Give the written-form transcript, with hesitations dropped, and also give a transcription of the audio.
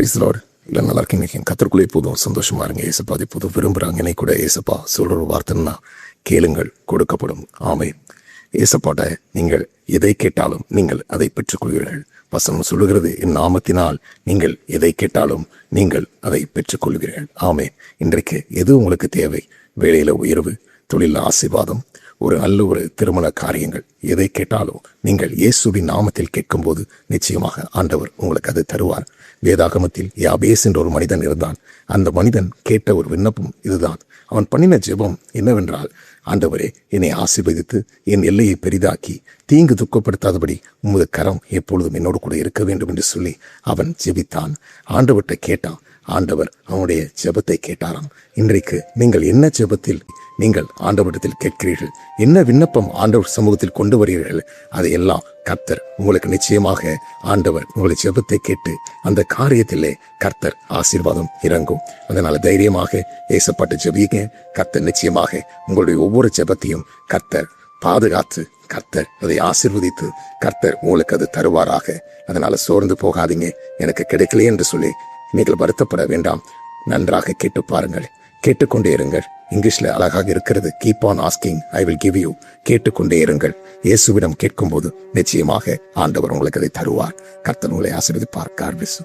இல்லை நல்லா இருக்கீங்க கத்தருக்குள்ளே போதும் சந்தோஷமா இருங்க. ஏசப்பா அதை போதும் விரும்புகிறாங்க. என்னை கூட ஏசப்பா சொல்கிற ஒரு வார்த்தைன்னா கேளுங்கள் கொடுக்கப்படும். ஆமே. ஏசப்பாட்ட நீங்கள் எதை கேட்டாலும் நீங்கள் அதை பெற்றுக்கொள்வீர்கள். வசனம் சொல்லுகிறது, என் நாமத்தினால் நீங்கள் எதை கேட்டாலும் நீங்கள் அதை பெற்றுக்கொள்வீர்கள். ஆமே. இன்றைக்கு எது உங்களுக்கு தேவை? வேலையில உயர்வு, தொழில் ஆசீர்வாதம், ஒரு நல்ல ஒரு திருமண காரியங்கள், எதை கேட்டாலும் நீங்கள் இயேசுவின் நாமத்தில் கேட்கும்போது நிச்சயமாக ஆண்டவர் உங்களுக்கு அது தருவார். வேதாகமத்தில் யாபேஸ் என்ற ஒரு மனிதன் இருந்தான். அந்த மனிதன் கேட்ட ஒரு விண்ணப்பம் இதுதான். அவன் பண்ணின ஜெபம் என்னவென்றால், ஆண்டவரே, என்னை ஆசீர்வதித்து என் எல்லையை பெரிதாக்கி தீங்கு துக்கப்படுத்தாதபடி உமது கரம் எப்பொழுதும் என்னோடு கூட இருக்க வேண்டும் என்று சொல்லி அவன் ஜெபித்தான். ஆண்டவர்கிட்ட கேட்டான். ஆண்டவர் அவனுடைய ஜெபத்தை கேட்டாராம். இன்றைக்கு நீங்கள் என்ன ஜெபத்தில் நீங்கள் ஆண்டவரிடத்தில் கேட்கிறீர்கள், என்ன விண்ணப்பம் ஆண்டவர் சமூகத்தில் கொண்டு வருகிறீர்கள், அதையெல்லாம் கர்த்தர் உங்களுக்கு நிச்சயமாக ஆண்டவர் உங்களுடைய ஜெபத்தை கேட்டு அந்த காரியத்திலே கர்த்தர் ஆசீர்வாதம் இறங்கும். அதனால தைரியமாக ஏசப்பட்டு ஜெபிங்க. கர்த்தர் நிச்சயமாக உங்களுடைய ஒவ்வொரு ஜெபத்தையும் கர்த்தர் பாதுகாத்து கர்த்தர் அதை ஆசீர்வதித்து கர்த்தர் உங்களுக்கு அது தருவாராக. அதனால சோர்ந்து போகாதீங்க, எனக்கு கிடைக்கலையே என்று சொல்லி நீங்கள் வருத்தப்பட வேண்டாம். நன்றாக கேட்டு பாருங்கள், கேட்டுக்கொண்டே இருங்கள். இங்கிலீஷ்ல அழகாக இருக்கிறது, keep on asking I will give you. கேட்டுக்கொண்டே இருங்கள். இயேசுவிடம் கேட்கும் போது நிச்சயமாக ஆண்டவர் உங்களுக்கு அதை தருவார். கர்த்தர் உங்களை ஆசீர்வதிப்பார். God bless you.